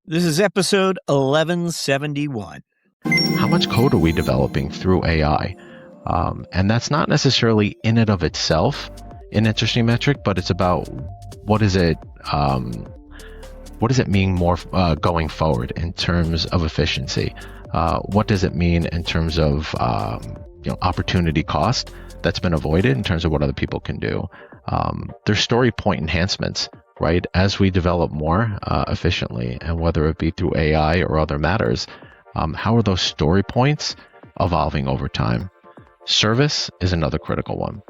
This is episode 1171. How much code are we developing through AI? And that's not necessarily in and of itself an interesting metric, but it's about what does it mean more going forward in terms of efficiency? What does it mean in terms of opportunity cost that's been avoided in terms of what other people can do? There's story point enhancements, right? As we develop more efficiently, and whether it be through AI or other matters, how are those story points evolving over time? Service is another critical one.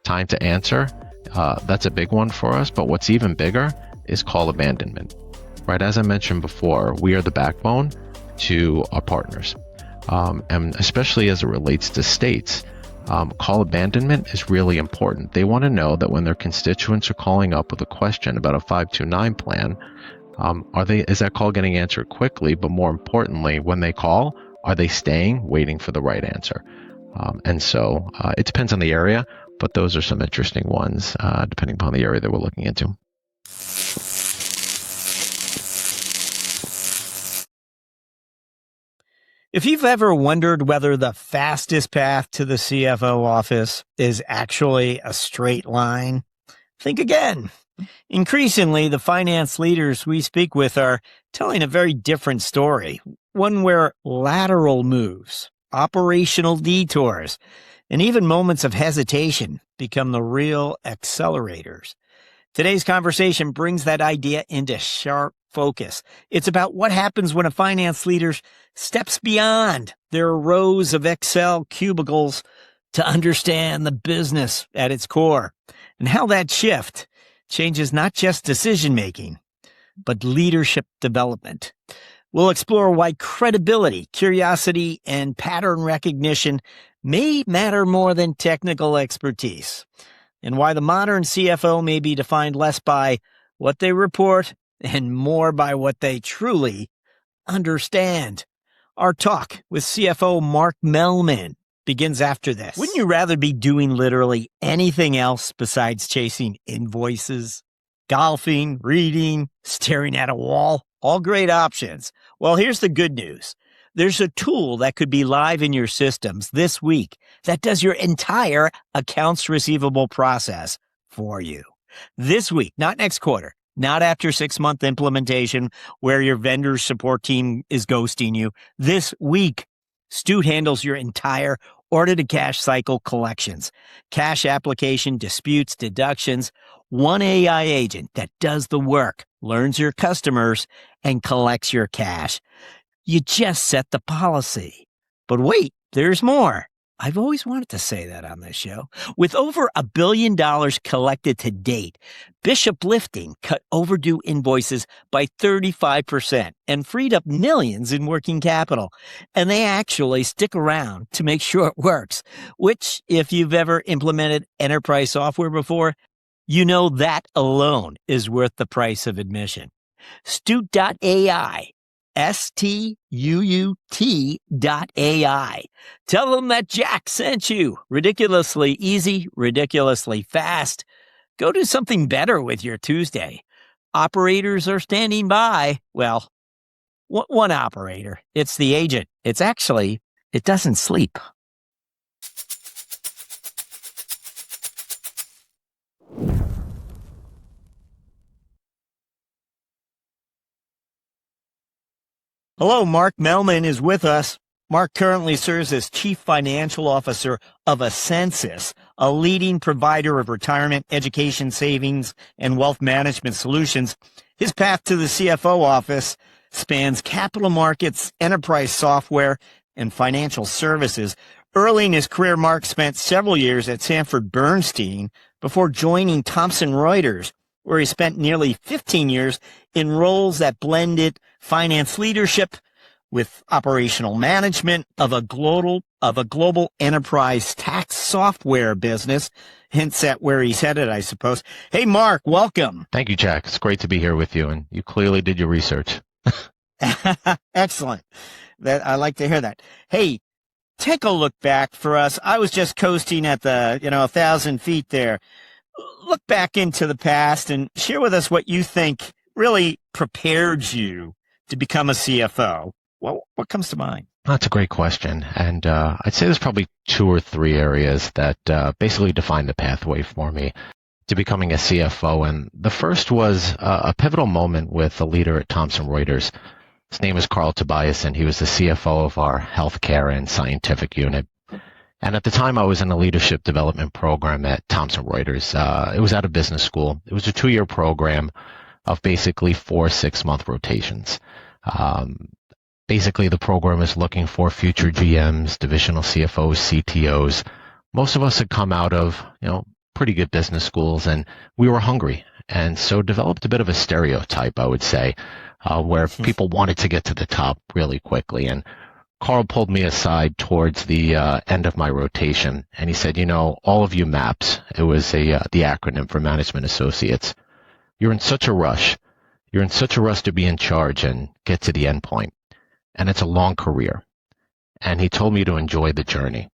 Time to answer, that's a big one for us, but what's even bigger is call abandonment, right? As I mentioned before, we are the backbone to our partners, and especially as it relates to states. Call abandonment is really important. They want to know that when their constituents are calling up with a question about a 529 plan, is that call getting answered quickly? But more importantly, when they call, are they staying, waiting for the right answer? And so it depends on the area, but those are some interesting ones, depending upon the area that we're looking into. If you've ever wondered whether the fastest path to the CFO office is actually a straight line, think again. Increasingly, the finance leaders we speak with are telling a very different story, one where lateral moves, operational detours, and even moments of hesitation become the real accelerators. Today's conversation brings that idea into sharp focus. It's about what happens when a finance leader steps beyond their rows of Excel cubicles to understand the business at its core, and how that shift changes not just decision-making, but leadership development. We'll explore why credibility, curiosity, and pattern recognition may matter more than technical expertise, and why the modern CFO may be defined less by what they report and more by what they truly understand. Our talk with CFO Marc Mehlman begins after this. Wouldn't you rather be doing literally anything else besides chasing invoices, golfing, reading, staring at a wall? All great options. Well, here's the good news. There's a tool that could be live in your systems this week that does your entire accounts receivable process for you. This week, not next quarter, not after 6-month implementation where your vendor support team is ghosting you. This week, Stu handles your entire order-to-cash cycle collections, cash application, disputes, deductions, one AI agent that does the work, learns your customers, and collects your cash. You just set the policy. But wait, there's more. I've always wanted to say that on this show. With over $1 billion collected to date, Bishop Lifting cut overdue invoices by 35% and freed up millions in working capital. And they actually stick around to make sure it works, which, if you've ever implemented enterprise software before, you know that alone is worth the price of admission. Stute.ai. STUUT.ai. Tell them that Jack sent you. Ridiculously easy, ridiculously fast. Go do something better with your Tuesday. Operators are standing by. Well, one operator. It's the agent. It doesn't sleep. Hello, Marc Mehlman is with us. Marc currently serves as Chief Financial Officer of Ascensus, a leading provider of retirement, education, savings, and wealth management solutions. His path to the CFO office spans capital markets, enterprise software, and financial services. Early in his career, Marc spent several years at Sanford Bernstein before joining Thomson Reuters, where he spent nearly 15 years in roles that blended finance leadership with operational management of a global enterprise tax software business. Hints at where he's headed, I suppose. Hey, Marc, welcome. Thank you, Jack. It's great to be here with you, and you clearly did your research. Excellent. I like to hear that. Hey, take a look back for us. I was just coasting at the 1,000 feet there. Look back into the past and share with us what you think really prepared you to become a CFO, what comes to mind? That's a great question. And I'd say there's probably 2 or 3 areas that basically define the pathway for me to becoming a CFO. And the first was a pivotal moment with a leader at Thomson Reuters. His name is Carl Tobias, and he was the CFO of our healthcare and scientific unit. And at the time, I was in a leadership development program at Thomson Reuters. It was at a business school. It was a 2-year program of basically 4 6-month rotations. Basically, the program is looking for future GMs, divisional CFOs, CTOs. Most of us had come out of, pretty good business schools, and we were hungry. And so developed a bit of a stereotype, I would say, where people wanted to get to the top really quickly. And Carl pulled me aside towards the end of my rotation, and he said, all of you MAPS, it was the acronym for Management Associates, you're in such a rush. You're in such a rush to be in charge and get to the end point. And it's a long career. And he told me to enjoy the journey.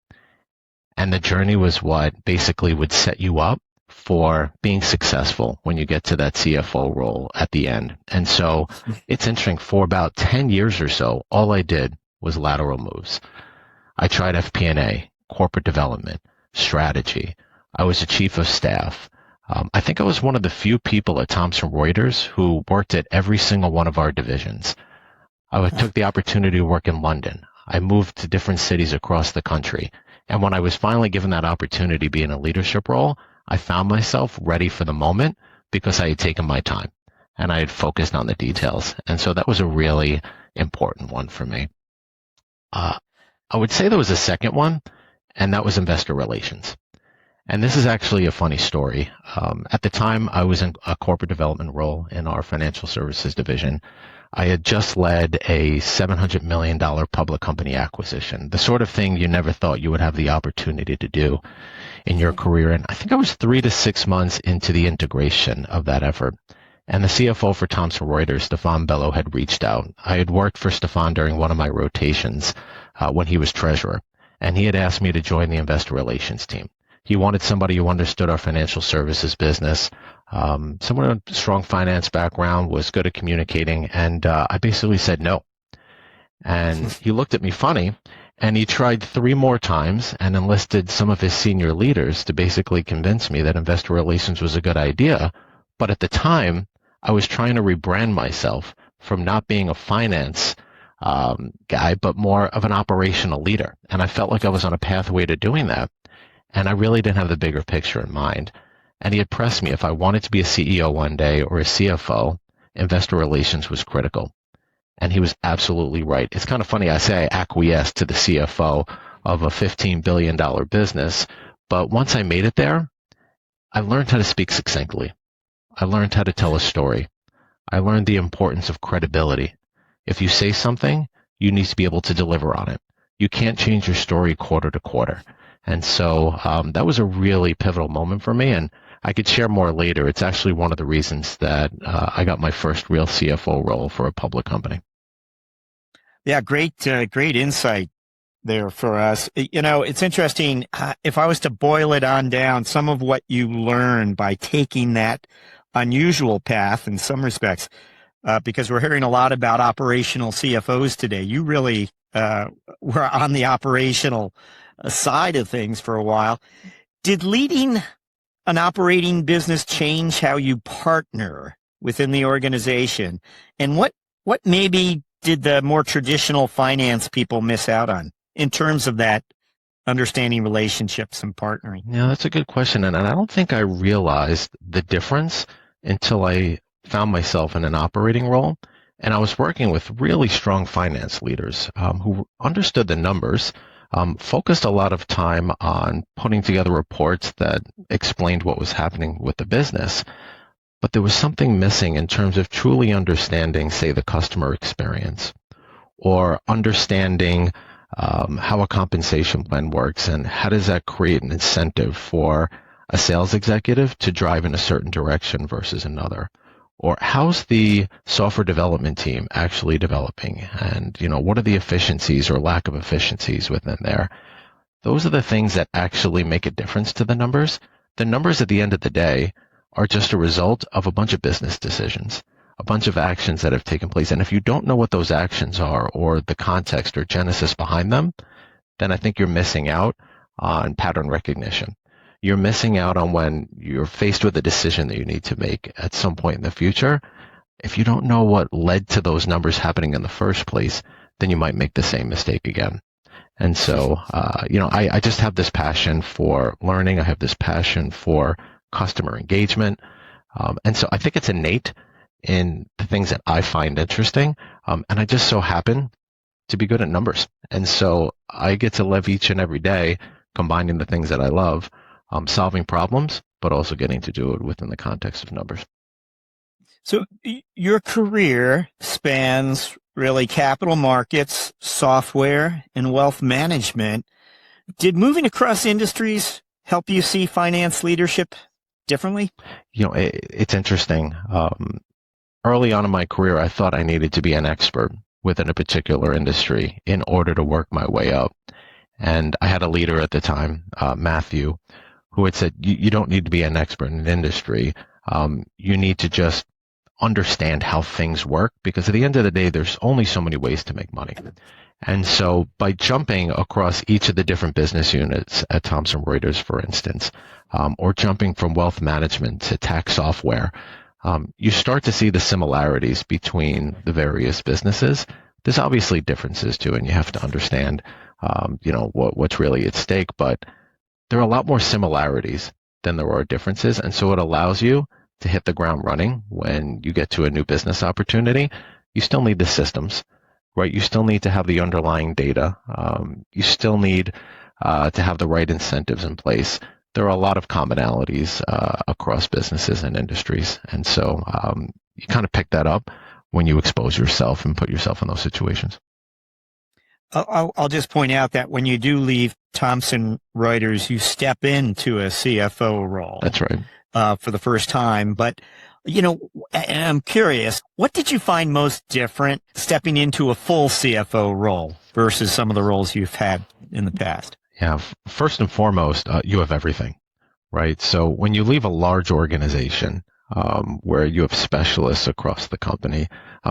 And the journey was what basically would set you up for being successful when you get to that CFO role at the end. And so it's interesting, for about 10 years or so, all I did was lateral moves. I tried FP&A, corporate development, strategy. I was a chief of staff. I think I was one of the few people at Thomson Reuters who worked at every single one of our divisions. I took the opportunity to work in London. I moved to different cities across the country. And when I was finally given that opportunity to be in a leadership role, I found myself ready for the moment because I had taken my time and I had focused on the details. And so that was a really important one for me. I would say there was a second one, and that was investor relations. And this is actually a funny story. At the time, I was in a corporate development role in our financial services division. I had just led a $700 million public company acquisition, the sort of thing you never thought you would have the opportunity to do in your career. And I think I was 3 to 6 months into the integration of that effort. And the CFO for Thomson Reuters, Stefan Bello, had reached out. I had worked for Stefan during one of my rotations when he was treasurer, and he had asked me to join the investor relations team. He wanted somebody who understood our financial services business, someone with a strong finance background, was good at communicating, and I basically said no. And he looked at me funny, and he tried 3 more times and enlisted some of his senior leaders to basically convince me that investor relations was a good idea. But at the time, I was trying to rebrand myself from not being a finance guy, but more of an operational leader. And I felt like I was on a pathway to doing that. And I really didn't have the bigger picture in mind. And he had pressed me, if I wanted to be a CEO one day or a CFO, investor relations was critical. And he was absolutely right. It's kind of funny, I say I acquiesced to the CFO of a $15 billion business, but once I made it there, I learned how to speak succinctly. I learned how to tell a story. I learned the importance of credibility. If you say something, you need to be able to deliver on it. You can't change your story quarter to quarter. And so that was a really pivotal moment for me, and I could share more later. It's actually one of the reasons that I got my first real CFO role for a public company. Yeah, great insight there for us. It's interesting. If I was to boil it on down, some of what you learned by taking that unusual path in some respects, because we're hearing a lot about operational CFOs today. You really were on the operational side of things for a while. Did leading an operating business change how you partner within the organization? And what maybe did the more traditional finance people miss out on in terms of that understanding relationships and partnering? Yeah, that's a good question. And I don't think I realized the difference until I found myself in an operating role. And I was working with really strong finance leaders who understood the numbers, focused a lot of time on putting together reports that explained what was happening with the business. But there was something missing in terms of truly understanding, say, the customer experience, or understanding how a compensation plan works and how does that create an incentive for a sales executive to drive in a certain direction versus another. Or how's the software development team actually developing? And, what are the efficiencies or lack of efficiencies within there? Those are the things that actually make a difference to the numbers. The numbers at the end of the day are just a result of a bunch of business decisions, a bunch of actions that have taken place. And if you don't know what those actions are or the context or genesis behind them, then I think you're missing out on pattern recognition. You're missing out on when you're faced with a decision that you need to make at some point in the future. If you don't know what led to those numbers happening in the first place, then you might make the same mistake again. And so, I just have this passion for learning. I have this passion for customer engagement. And so I think it's innate in the things that I find interesting. And I just so happen to be good at numbers. And so I get to live each and every day combining the things that I love, solving problems, but also getting to do it within the context of numbers. So your career spans really capital markets, software, and wealth management. Did moving across industries help you see finance leadership differently? It's interesting. Early on in my career, I thought I needed to be an expert within a particular industry in order to work my way up. And I had a leader at the time, Matthew, who had said, you don't need to be an expert in an industry. You need to just understand how things work, because at the end of the day, there's only so many ways to make money. And so by jumping across each of the different business units at Thomson Reuters, for instance, or jumping from wealth management to tax software, you start to see the similarities between the various businesses. There's obviously differences too, and you have to understand, what's really at stake, but there are a lot more similarities than there are differences. And so it allows you to hit the ground running when you get to a new business opportunity. You still need the systems, right? You still need to have the underlying data. You still need to have the right incentives in place. There are a lot of commonalities across businesses and industries. And so you kind of pick that up when you expose yourself and put yourself in those situations. I'll just point out that when you do leave Thomson Reuters, you step into a CFO role. That's right. For the first time. But, and I'm curious, what did you find most different stepping into a full CFO role versus some of the roles you've had in the past? Yeah. First and foremost, you have everything, right? So when you leave a large organization where you have specialists across the company,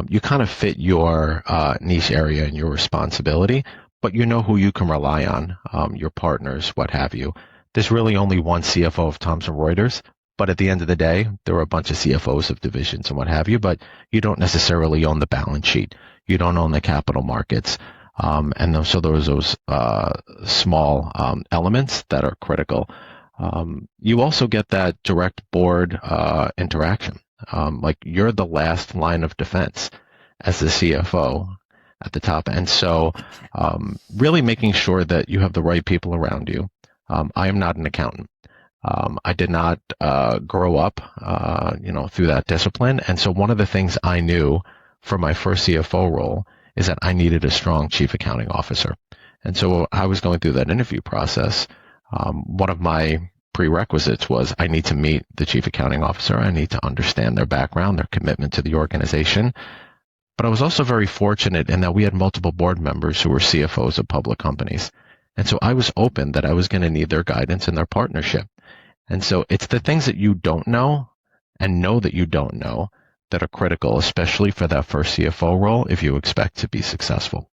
you kind of fit your niche area and your responsibility, but you know who you can rely on, your partners, what have you. There's really only one CFO of Thomson Reuters. But at the end of the day, there are a bunch of CFOs of divisions and what have you, but you don't necessarily own the balance sheet. You don't own the capital markets. So there's those small elements that are critical. You also get that direct board interaction. Like you're the last line of defense as the CFO at the top. And so really making sure that you have the right people around you. I am not an accountant. I did not grow up, through that discipline. And so one of the things I knew for my first CFO role is that I needed a strong chief accounting officer. And so I was going through that interview process. One of my prerequisites was I need to meet the chief accounting officer. I need to understand their background, their commitment to the organization. But I was also very fortunate in that we had multiple board members who were CFOs of public companies. And so I was open that I was going to need their guidance and their partnership. And so it's the things that you don't know and know that you don't know that are critical, especially for that first CFO role if you expect to be successful.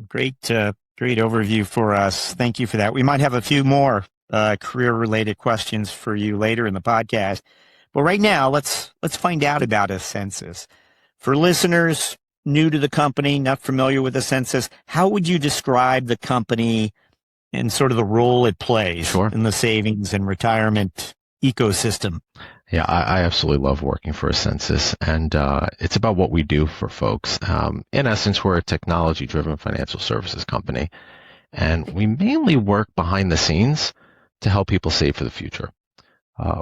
Great overview for us. Thank you for that. We might have a few more career-related questions for you later in the podcast. But right now, let's find out about Ascensus. For listeners new to the company, not familiar with Ascensus, how would you describe the company and sort of the role it plays in the savings and retirement ecosystem? Yeah, I absolutely love working for Ascensus, and it's about what we do for folks. In essence, we're a technology-driven financial services company, and we mainly work behind the scenes to help people save for the future.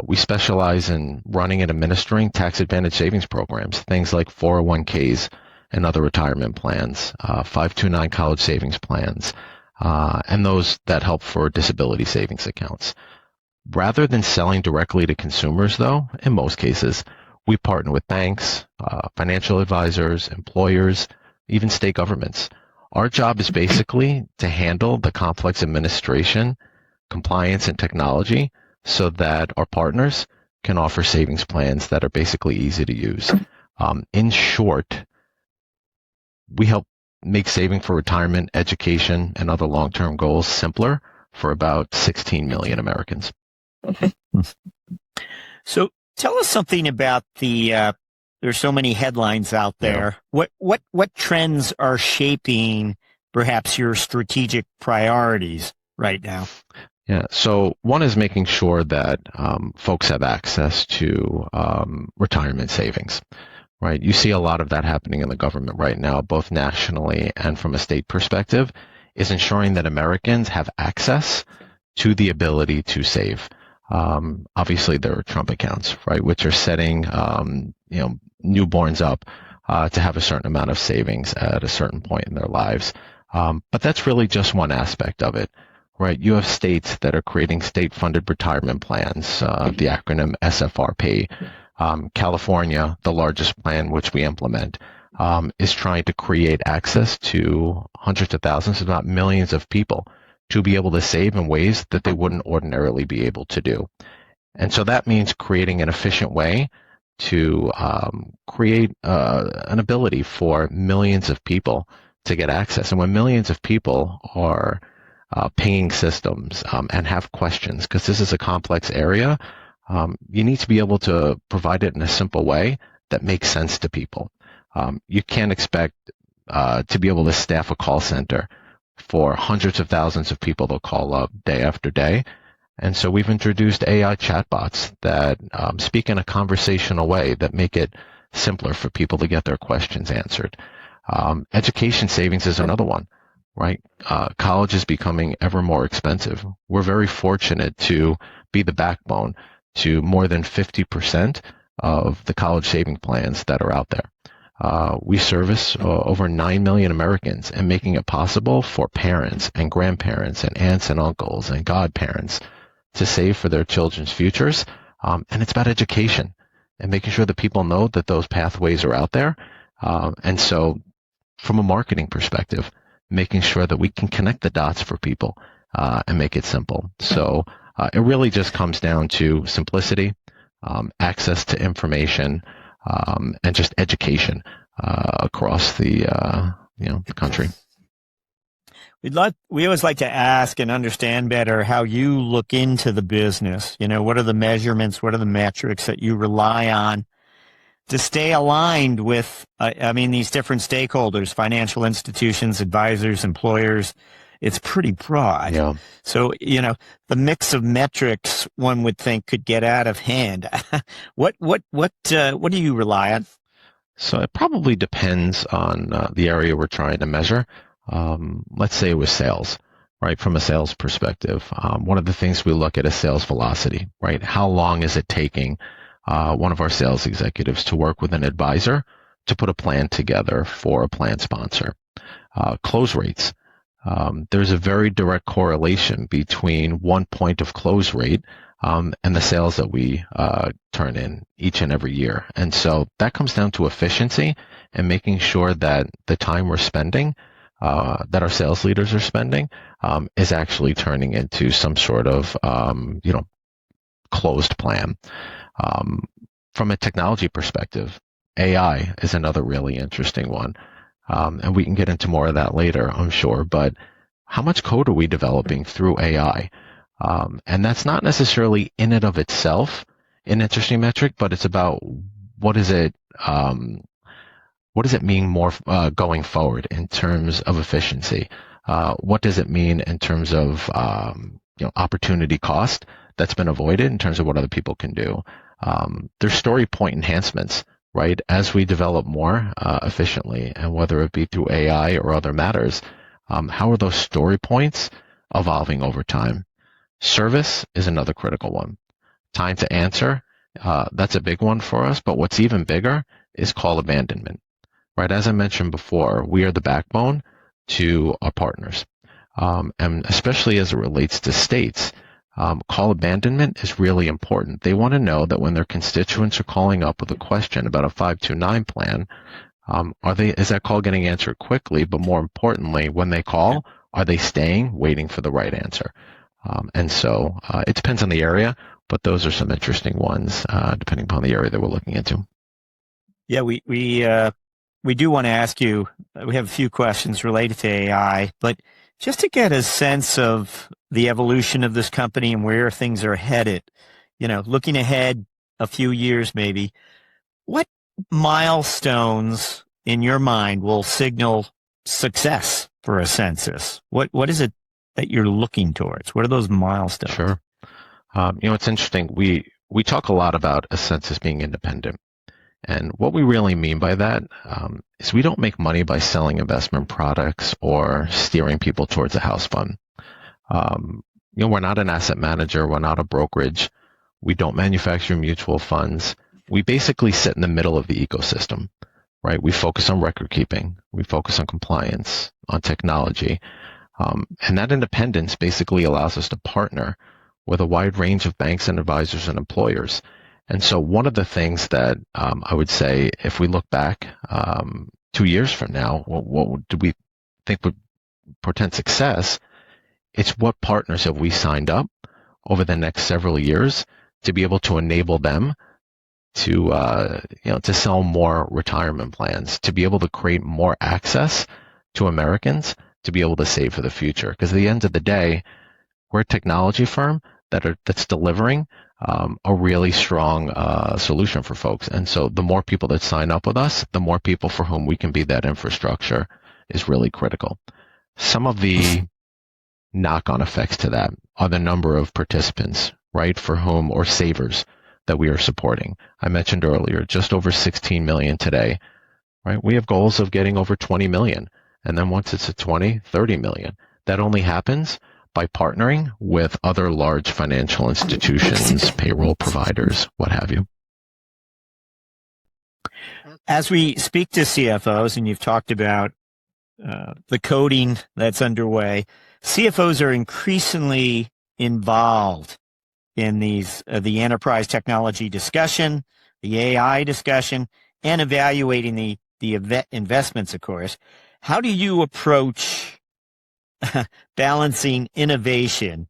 We specialize in running and administering tax-advantaged savings programs, things like 401ks and other retirement plans, 529 college savings plans, and those that help for disability savings accounts. Rather than selling directly to consumers, though, in most cases, we partner with banks, financial advisors, employers, even state governments. Our job is basically to handle the complex administration, compliance, and technology so that our partners can offer savings plans that are basically easy to use. In short, we help make saving for retirement, education, and other long-term goals simpler for about 16 million Americans. So tell us something about there's so many headlines out there. Yeah. What trends are shaping perhaps your strategic priorities right now? Yeah, so one is making sure that folks have access to retirement savings, right? You see a lot of that happening in the government right now, both nationally and from a state perspective, is ensuring that Americans have access to the ability to save. Obviously, there are Trump accounts, right, which are setting newborns up to have a certain amount of savings at a certain point in their lives. But that's really just one aspect of it, right? You have states that are creating state-funded retirement plans, the acronym SFRP. California, the largest plan which we implement, is trying to create access to hundreds of thousands, if not millions of people to be able to save in ways that they wouldn't ordinarily be able to do. And so that means creating an efficient way to create an ability for millions of people to get access. And when millions of people are paying systems and have questions, because this is a complex area, you need to be able to provide it in a simple way that makes sense to people. You can't expect to be able to staff a call center for hundreds of thousands of people that call up day after day. And so we've introduced AI chatbots that speak in a conversational way that make it simpler for people to get their questions answered. Education savings is another one, right? College is becoming ever more expensive. We're very fortunate to be the backbone to more than 50% of the college saving plans that are out there. We service over 9 million Americans, and making it possible for parents and grandparents and aunts and uncles and godparents to save for their children's futures. And it's about education and making sure that people know that those pathways are out there. And so from a marketing perspective, making sure that we can connect the dots for people and make it simple. So it really just comes down to simplicity, access to information, and just education across the country. We always like to ask and understand better how you look into the business. What are the measurements? What are the metrics that you rely on to stay aligned with, these different stakeholders, financial institutions, advisors, employers? It's pretty broad. Yeah. So, the mix of metrics one would think could get out of hand. What do you rely on? So it probably depends on the area we're trying to measure. Let's say it was sales, right? From a sales perspective, one of the things we look at is sales velocity, right? How long is it taking one of our sales executives to work with an advisor to put a plan together for a plan sponsor? Close rates. There's a very direct correlation between 1 point of close rate and the sales that we turn in each and every year. And so that comes down to efficiency and making sure that the time we're spending, that our sales leaders are spending, is actually turning into some sort of closed plan. From a technology perspective, AI is another really interesting one. And we can get into more of that later, I'm sure. But how much code are we developing through AI? And that's not necessarily in and of itself an interesting metric, but it's about what does it mean more going forward in terms of efficiency? What does it mean in terms of opportunity cost that's been avoided in terms of what other people can do? There's story point enhancements, right? As we develop more efficiently, and whether it be through AI or other matters, how are those story points evolving over time? Service is another critical one. Time to answer, that's a big one for us, but what's even bigger is call abandonment, right? As I mentioned before, we are the backbone to our partners, and especially as it relates to states. Call abandonment is really important. They want to know that when their constituents are calling up with a question about a 529 plan, is that call getting answered quickly? But more importantly, when they call, are they staying, waiting for the right answer? And so it depends on the area. But those are some interesting ones, depending upon the area that we're looking into. Yeah, we do want to ask you, we have a few questions related to AI, but just to get a sense of the evolution of this company and where things are headed, looking ahead a few years maybe, what milestones in your mind will signal success for Ascensus? What is it that you're looking towards? What are those milestones? Sure. It's interesting. We talk a lot about Ascensus being independent. And what we really mean by that is we don't make money by selling investment products or steering people towards a house fund. We're not an asset manager. We're not a brokerage. We don't manufacture mutual funds. We basically sit in the middle of the ecosystem, right? We focus on record keeping. We focus on compliance, on technology. And that independence basically allows us to partner with a wide range of banks and advisors and employers. And so one of the things that I would say, if we look back 2 years from now, what do we think would portend success? It's what partners have we signed up over the next several years to be able to enable them to sell more retirement plans, to be able to create more access to Americans to be able to save for the future. Because at the end of the day, we're a technology firm that's delivering a really strong solution for folks. And so the more people that sign up with us, the more people for whom we can be that infrastructure is really critical. Some of the knock-on effects to that are the number of participants, right, for whom, or savers that we are supporting. I mentioned earlier, just over 16 million today, right? We have goals of getting over 20 million. And then once it's at 20, 30 million. That only happens by partnering with other large financial institutions, payroll providers, what have you. As we speak to CFOs, and you've talked about the coding that's underway, CFOs are increasingly involved in the enterprise technology discussion, the AI discussion, and evaluating the investments, of course. How do you approach balancing innovation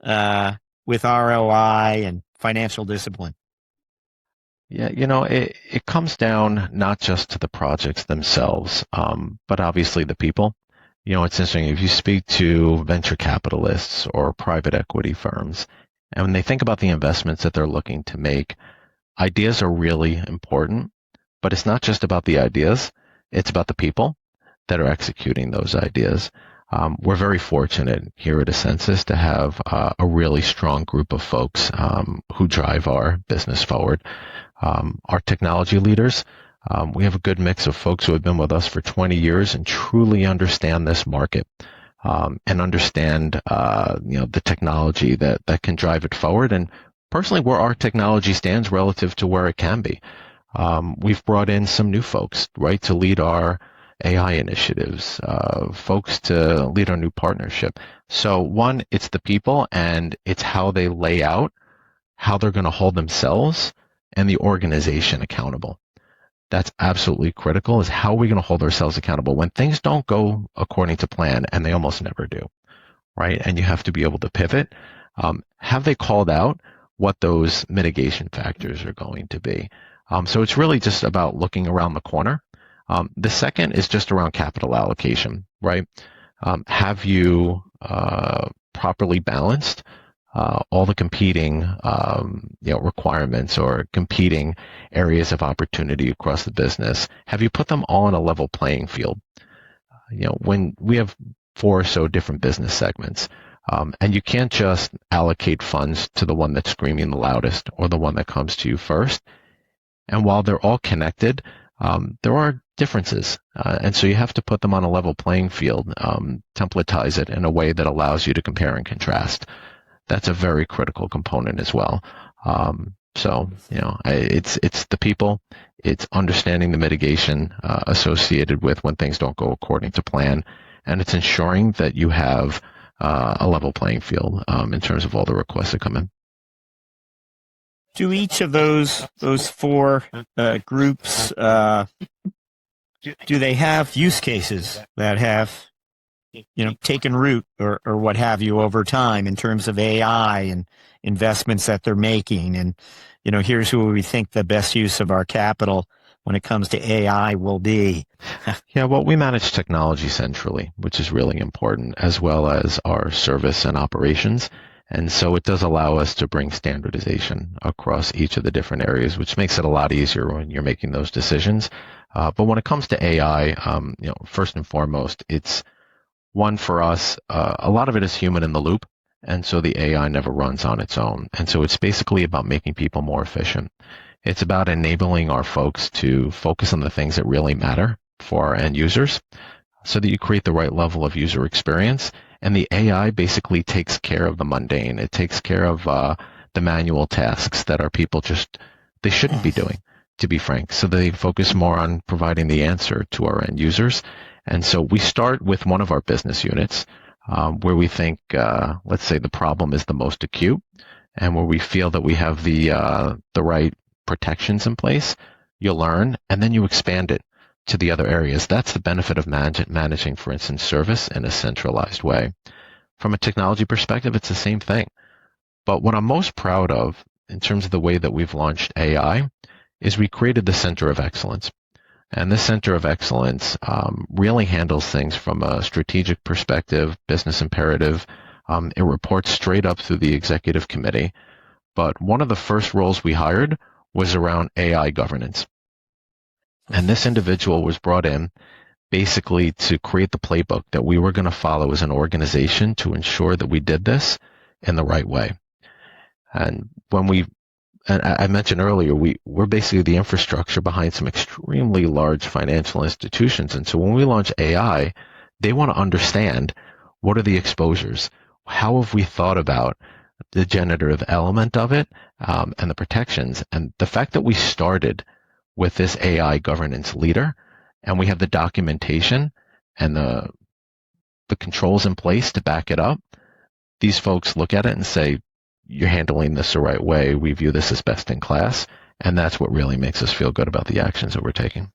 with ROI and financial discipline? Yeah, it comes down not just to the projects themselves, but obviously the people. It's interesting. If you speak to venture capitalists or private equity firms, and when they think about the investments that they're looking to make, ideas are really important, but it's not just about the ideas. It's about the people that are executing those ideas. We're very fortunate here at Ascensus to have a really strong group of folks who drive our business forward. Our technology leaders, we have a good mix of folks who have been with us for 20 years and truly understand this market and understand the technology that can drive it forward, and personally where our technology stands relative to where it can be. We've brought in some new folks, right, to lead our AI initiatives, folks to lead our new partnership. So one, it's the people, and it's how they lay out how they're going to hold themselves and the organization accountable. That's absolutely critical, is how are we going to hold ourselves accountable when things don't go according to plan, and they almost never do, right? And you have to be able to pivot. Have they called out what those mitigation factors are going to be? So it's really just about looking around the corner. The second is just around capital allocation, right? Have you properly balanced all the competing requirements or competing areas of opportunity across the business? Have you put them all on a level playing field? When we have 4 or so different business segments, and you can't just allocate funds to the one that's screaming the loudest or the one that comes to you first. And while they're all connected, there are differences. And so you have to put them on a level playing field, templatize it in a way that allows you to compare and contrast. That's a very critical component as well. It's the people, it's understanding the mitigation associated with when things don't go according to plan, and it's ensuring that you have a level playing field in terms of all the requests that come in. Do each of those 4 groups do they have use cases that have taken root or what have you over time in terms of AI and investments that they're making. And, here's who we think the best use of our capital when it comes to AI will be. Yeah, well, we manage technology centrally, which is really important, as well as our service and operations. And so it does allow us to bring standardization across each of the different areas, which makes it a lot easier when you're making those decisions. But when it comes to AI, first and foremost, it's one for us. A lot of it is human in the loop. And so the AI never runs on its own. And so it's basically about making people more efficient. It's about enabling our folks to focus on the things that really matter for our end users so that you create the right level of user experience. And the AI basically takes care of the mundane. It takes care of the manual tasks that our people they shouldn't be doing, to be frank. So they focus more on providing the answer to our end users. And so we start with one of our business units where we think, let's say the problem is the most acute and where we feel that we have the right protections in place. You learn and then you expand it to the other areas. That's the benefit of managing, for instance, service in a centralized way. From a technology perspective, it's the same thing. But what I'm most proud of in terms of the way that we've launched AI is we created the Center of Excellence. And this Center of Excellence really handles things from a strategic perspective, business imperative. It reports straight up through the executive committee. But one of the first roles we hired was around AI governance. And this individual was brought in basically to create the playbook that we were going to follow as an organization to ensure that we did this in the right way. And I mentioned earlier, we're basically the infrastructure behind some extremely large financial institutions. And so when we launch AI, they want to understand what are the exposures? How have we thought about the generative element of it and the protections? And the fact that we started with this AI governance leader and we have the documentation and the controls in place to back it up, these folks look at it and say, you're handling this the right way. We view this as best in class. And that's what really makes us feel good about the actions that we're taking.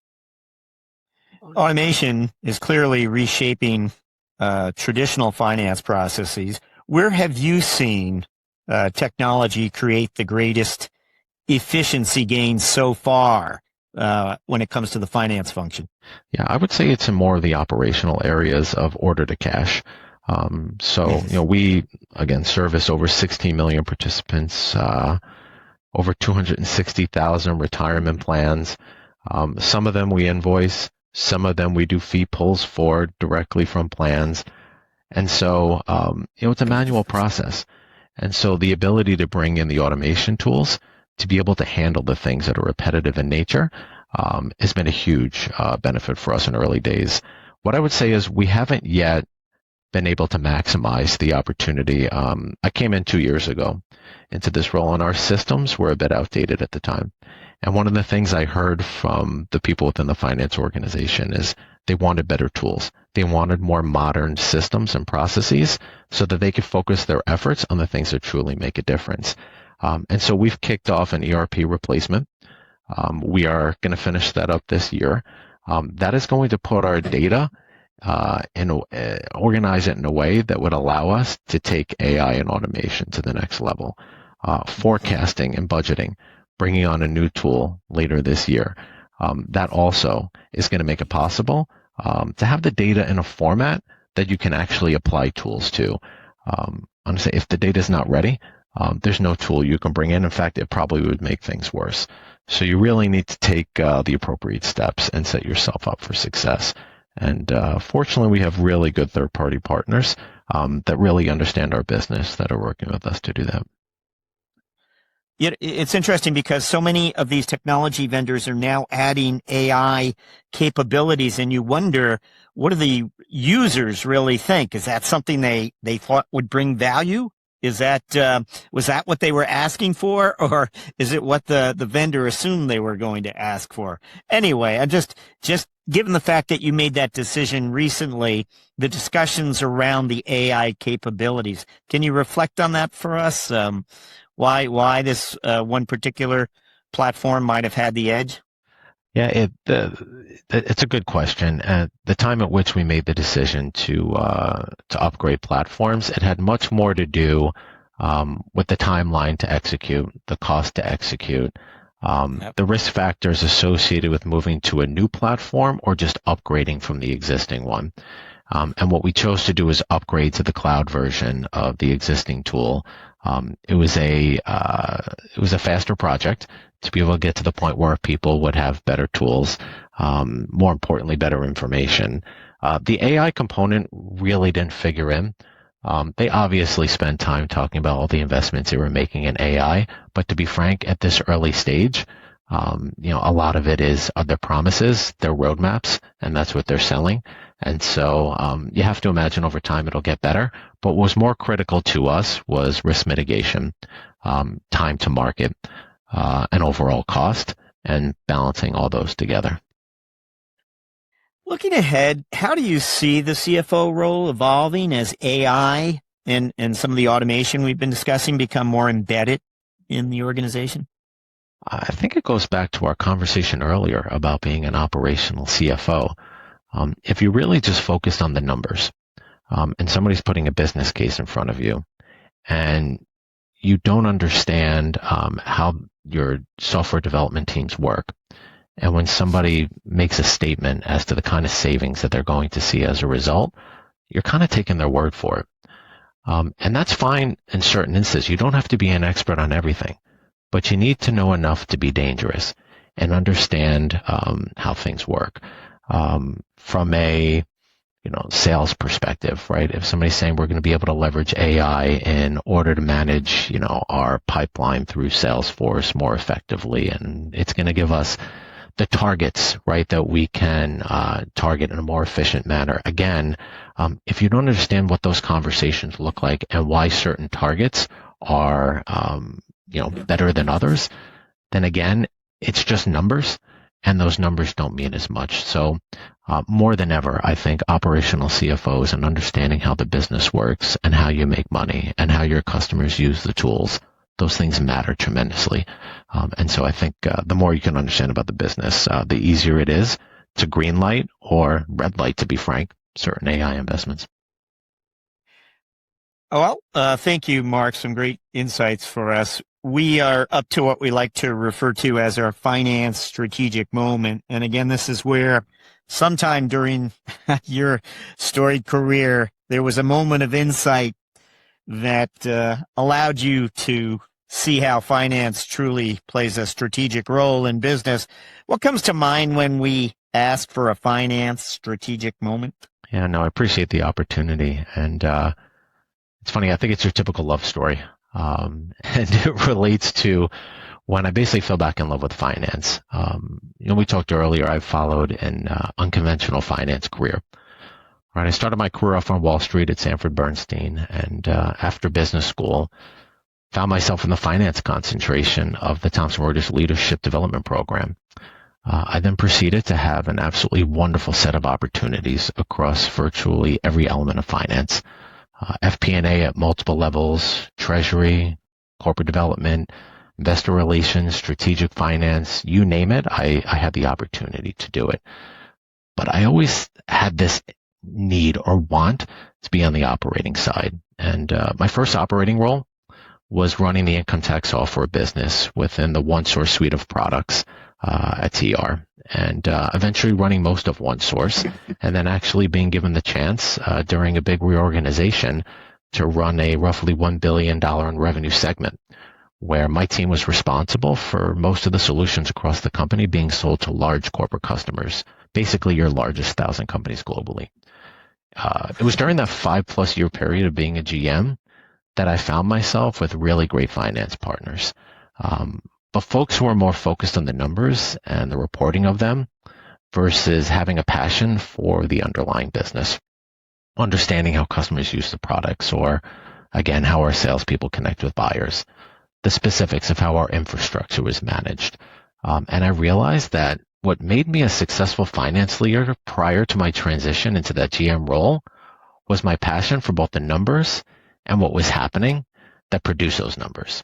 Automation is clearly reshaping traditional finance processes. Where have you seen technology create the greatest efficiency gains so far when it comes to the finance function? Yeah, I would say it's in more of the operational areas of order to cash. We, again, service over 16 million participants, over 260,000 retirement plans. Some of them we invoice, some of them we do fee pulls for directly from plans. And so, it's a manual process. And so the ability to bring in the automation tools to be able to handle the things that are repetitive in nature has been a huge benefit for us in early days. What I would say is we haven't yet been able to maximize the opportunity. I came in 2 years ago into this role, and our systems were a bit outdated at the time. And one of the things I heard from the people within the finance organization is they wanted better tools. They wanted more modern systems and processes so that they could focus their efforts on the things that truly make a difference. And so we've kicked off an ERP replacement. We are going to finish that up this year. That is going to put our data organize it in a way that would allow us to take AI and automation to the next level. Forecasting and budgeting, bringing on a new tool later this year. That also is going to make it possible to have the data in a format that you can actually apply tools to. Honestly, if the data is not ready, there's no tool you can bring in. In fact, it probably would make things worse. So you really need to take the appropriate steps and set yourself up for success. And fortunately, we have really good third-party partners that really understand our business that are working with us to do that. It's interesting because so many of these technology vendors are now adding AI capabilities, and you wonder, what do the users really think? Is that something they thought would bring value? Is that was that what they were asking for, or is it what the vendor assumed they were going to ask for? Anyway, I'm just given the fact that you made that decision recently, the discussions around the AI capabilities, can you reflect on that for us? Why this one particular platform might have had the edge? Yeah, it's a good question. At the time at which we made the decision to upgrade platforms, it had much more to do with the timeline to execute, the cost to execute, Yep. the risk factors associated with moving to a new platform or just upgrading from the existing one. And what we chose to do is upgrade to the cloud version of the existing tool. It was a faster project to be able to get to the point where people would have better tools, more importantly, better information. The AI component really didn't figure in. They obviously spent time talking about all the investments they were making in AI, but to be frank, at this early stage, a lot of it is their promises, their roadmaps, and that's what they're selling. And so you have to imagine over time it'll get better. But what was more critical to us was risk mitigation, time to market, and overall cost, and balancing all those together. Looking ahead, how do you see the CFO role evolving as AI and some of the automation we've been discussing become more embedded in the organization? I think it goes back to our conversation earlier about being an operational CFO. If you really just focused on the numbers, and somebody's putting a business case in front of you, and you don't understand how your software development teams work, and when somebody makes a statement as to the kind of savings that they're going to see as a result, you're kind of taking their word for it. And that's fine in certain instances. You don't have to be an expert on everything, but you need to know enough to be dangerous and understand how things work. From a sales perspective, right? If somebody's saying we're going to be able to leverage AI in order to manage, our pipeline through Salesforce more effectively, and it's going to give us the targets, right, that we can target in a more efficient manner. Again, if you don't understand what those conversations look like and why certain targets are, better than others, then again, it's just numbers, and those numbers don't mean as much. So more than ever, I think operational CFOs and understanding how the business works and how you make money and how your customers use the tools, those things matter tremendously. And so I think the more you can understand about the business, the easier it is to green light or red light, to be frank, certain AI investments. Well, thank you, Mark. Some great insights for us. We are up to what we like to refer to as our finance strategic moment. And again, this is where sometime during your storied career, there was a moment of insight that allowed you to see how finance truly plays a strategic role in business. What comes to mind when we ask for a finance strategic moment? Yeah, no, I appreciate the opportunity. And it's funny, I think it's your typical love story. And it relates to when I basically fell back in love with finance. We talked earlier, I've followed an unconventional finance career. Right, I started my career off on Wall Street at Sanford Bernstein, and after business school, found myself in the finance concentration of the Thomson Reuters Leadership Development Program. I then proceeded to have an absolutely wonderful set of opportunities across virtually every element of finance. FP&A at multiple levels, treasury, corporate development, investor relations, strategic finance, you name it, I had the opportunity to do it. But I always had this need or want to be on the operating side. And my first operating role was running the income tax software business within the OneSource suite of products at TR, and eventually running most of OneSource, and then actually being given the chance during a big reorganization to run a roughly $1 billion in revenue segment, where my team was responsible for most of the solutions across the company being sold to large corporate customers, basically your largest 1,000 companies globally. It was during that 5+ year period of being a GM that I found myself with really great finance partners. But folks who are more focused on the numbers and the reporting of them versus having a passion for the underlying business, understanding how customers use the products, or again, how our salespeople connect with buyers, the specifics of how our infrastructure was managed. And I realized that what made me a successful finance leader prior to my transition into that GM role was my passion for both the numbers and what was happening that produced those numbers.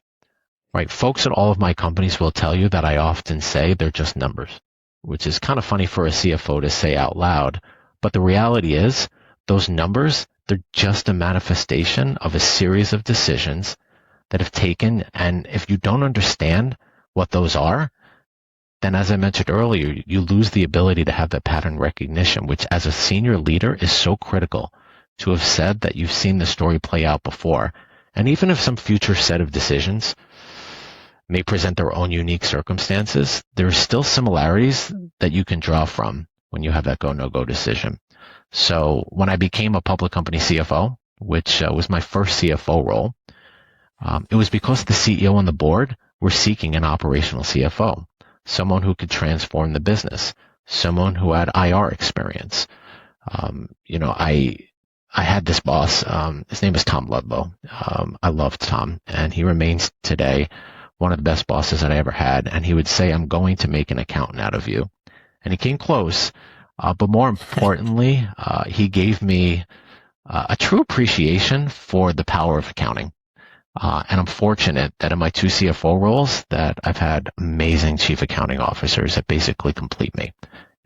Right? Folks at all of my companies will tell you that I often say they're just numbers. which is kind of funny for a CFO to say out loud. But the reality is those numbers, they're just a manifestation of a series of decisions that have taken. And if you don't understand what those are, then as I mentioned earlier, you lose the ability to have that pattern recognition, which as a senior leader is so critical to have said that you've seen the story play out before. And even if some future set of decisions may present their own unique circumstances, there are still similarities that you can draw from when you have that go, no-go decision. So when I became a public company CFO, which was my first CFO role, it was because the CEO and the board were seeking an operational CFO, someone who could transform the business, someone who had IR experience. I had this boss, his name is Tom Ludlow. I loved Tom, and he remains today one of the best bosses that I ever had. And he would say, I'm going to make an accountant out of you. And he came close. But more importantly, he gave me a true appreciation for the power of accounting. And I'm fortunate that in my 2 CFO roles that I've had amazing chief accounting officers that basically complete me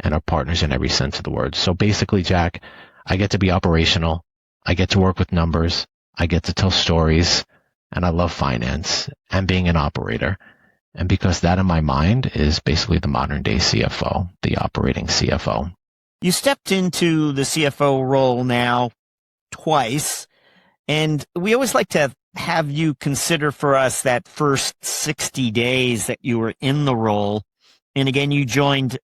and are partners in every sense of the word. So basically, Jack, I get to be operational. I get to work with numbers. I get to tell stories. And I love finance and being an operator. And because that in my mind is basically the modern day CFO, the operating CFO. You stepped into the CFO role now twice, and we always like to have you consider for us that first 60 days that you were in the role. And again, you joined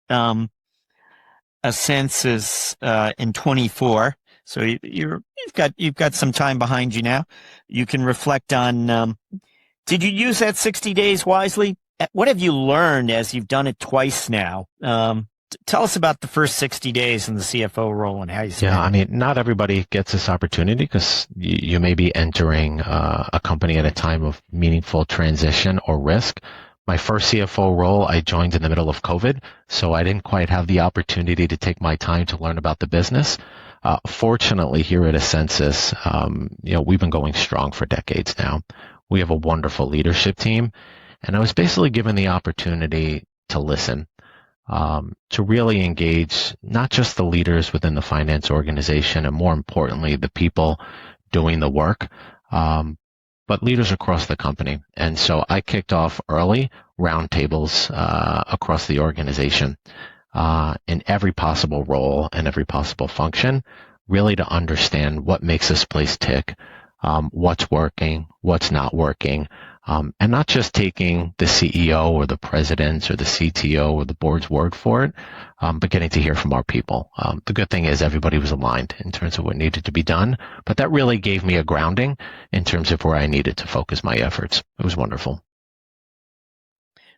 Ascensus in 24. So you've got some time behind you now. You can reflect on, did you use that 60 days wisely? What have you learned as you've done it twice now? Tell us about the first 60 days in the CFO role and how you spent it. Yeah, I mean, not everybody gets this opportunity because you may be entering a company at a time of meaningful transition or risk. My first CFO role, I joined in the middle of COVID, so I didn't quite have the opportunity to take my time to learn about the business. Fortunately, here at Ascensus, we've been going strong for decades now. We have a wonderful leadership team, and I was basically given the opportunity to listen, to really engage not just the leaders within the finance organization, and more importantly, the people doing the work, but leaders across the company. And so I kicked off early roundtables across the organization in every possible role and every possible function, really to understand what makes this place tick, what's working, what's not working, and not just taking the CEO or the president's or the CTO or the board's word for it, but getting to hear from our people. The good thing is everybody was aligned in terms of what needed to be done, but that really gave me a grounding in terms of where I needed to focus my efforts. It was wonderful.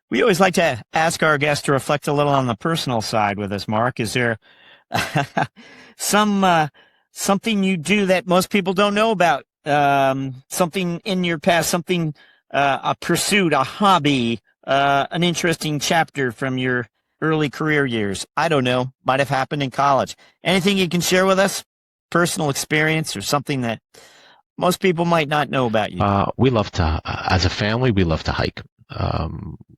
We always like to ask our guests to reflect a little on the personal side with us, Mark. Is there something you do that most people don't know about? Something in your past, something, a pursuit, a hobby, an interesting chapter from your early career years? I don't know. Might have happened in college. Anything you can share with us? Personal experience or something that most people might not know about you? We love to, as a family, we love to hike.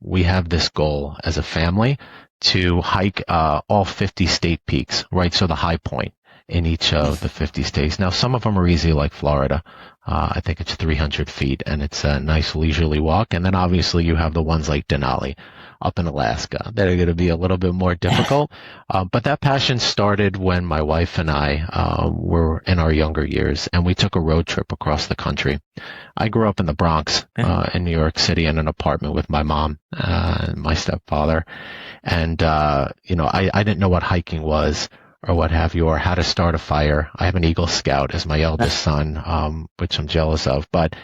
We have this goal as a family to hike all 50 state peaks, right? So the high point in each of the 50 states. Now, some of them are easy, like Florida. I think it's 300 feet, and it's a nice leisurely walk. And then obviously you have the ones like Denali up in Alaska that are going to be a little bit more difficult. But that passion started when my wife and I were in our younger years, and we took a road trip across the country. I grew up in the Bronx, in New York City, in an apartment with my mom and my stepfather. And, I didn't know what hiking was or what have you, or how to start a fire. I have an Eagle Scout as my eldest son, which I'm jealous of. But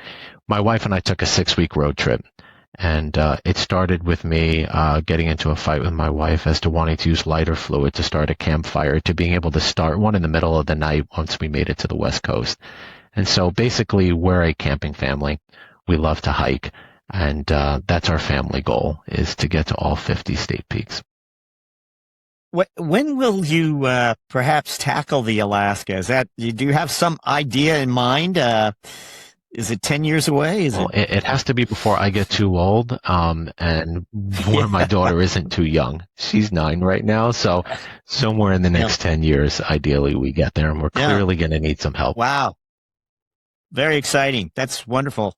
my wife and I took a 6-week road trip. And it started with me getting into a fight with my wife as to wanting to use lighter fluid to start a campfire, to being able to start one in the middle of the night once we made it to the West Coast. And so basically, we're a camping family. We love to hike. And that's our family goal, is to get to all 50 state peaks. When will you perhaps tackle the Alaska? Do you have some idea in mind? Is it 10 years away? Well, it has to be before I get too old, and where my daughter isn't too young. She's 9 right now, so somewhere in the next 10 years, ideally, we get there, and we're clearly going to need some help. Wow. Very exciting. That's wonderful.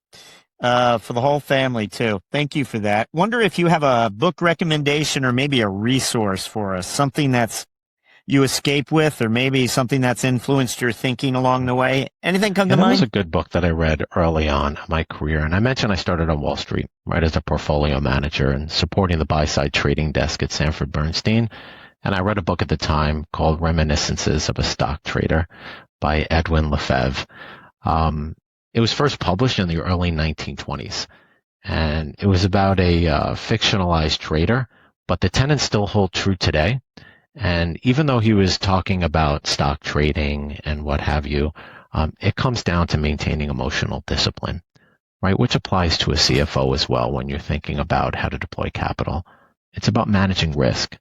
For the whole family, too. Thank you for that. Wonder if you have a book recommendation or maybe a resource for us, something that's you escape with, or maybe something that's influenced your thinking along the way. Anything come to mind? That was a good book that I read early on in my career. And I mentioned I started on Wall Street, right, as a portfolio manager and supporting the buy-side trading desk at Sanford Bernstein. And I read a book at the time called Reminiscences of a Stock Trader by Edwin Lefebvre. It was first published in the early 1920s. And it was about a fictionalized trader, but the tenets still hold true today. And even though he was talking about stock trading and what have you, it comes down to maintaining emotional discipline, right? Which applies to a CFO as well when you're thinking about how to deploy capital. It's about managing risk.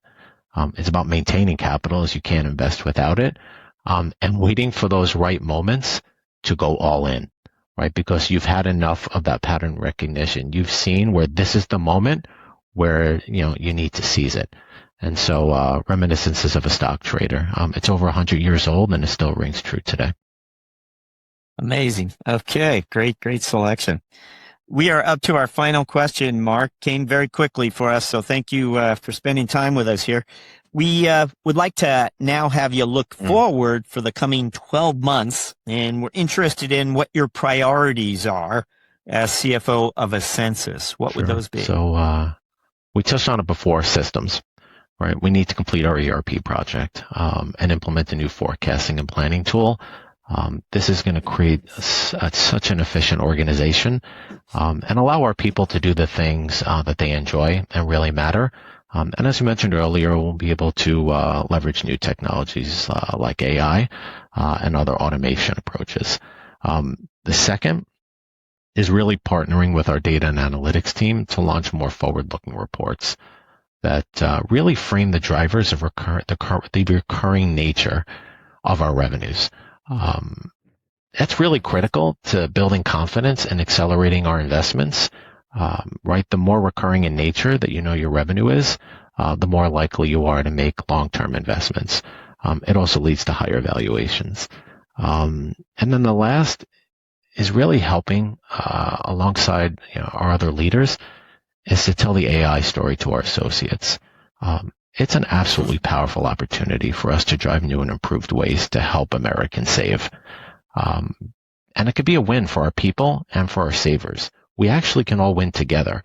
It's about maintaining capital as you can't invest without it, and waiting for those right moments to go all in, right? Because you've had enough of that pattern recognition. You've seen where this is the moment where, you need to seize it. And so, Reminiscences of a Stock Trader. It's over 100 years old and it still rings true today. Amazing. Okay. Great selection. We are up to our final question, Mark. Came very quickly for us, so thank you for spending time with us here. We would like to now have you look forward for the coming 12 months, and we're interested in what your priorities are as CFO of Ascensus. What would those be? So we touched on it before, systems. Right, we need to complete our ERP project and implement a new forecasting and planning tool. This is going to create such an efficient organization and allow our people to do the things that they enjoy and really matter. And as you mentioned earlier, we'll be able to leverage new technologies like AI and other automation approaches. The second is really partnering with our data and analytics team to launch more forward-looking reports that really frame the drivers of the recurring nature of our revenues. That's really critical to building confidence and accelerating our investments, right? The more recurring in nature that your revenue is, the more likely you are to make long-term investments. It also leads to higher valuations. And then the last is really helping alongside our other leaders is to tell the AI story to our associates. It's an absolutely powerful opportunity for us to drive new and improved ways to help Americans save. And it could be a win for our people and for our savers. We actually can all win together.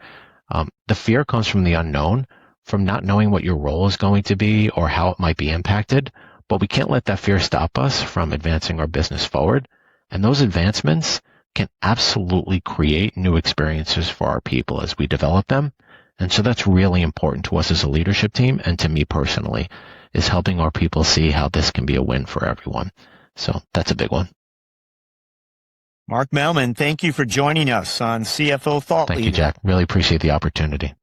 The fear comes from the unknown, from not knowing what your role is going to be or how it might be impacted, but we can't let that fear stop us from advancing our business forward. And those advancements can absolutely create new experiences for our people as we develop them. And so that's really important to us as a leadership team and to me personally, is helping our people see how this can be a win for everyone. So that's a big one. Marc Mehlman, thank you for joining us on CFO Thought Leader. Thank you, Jack. Really appreciate the opportunity.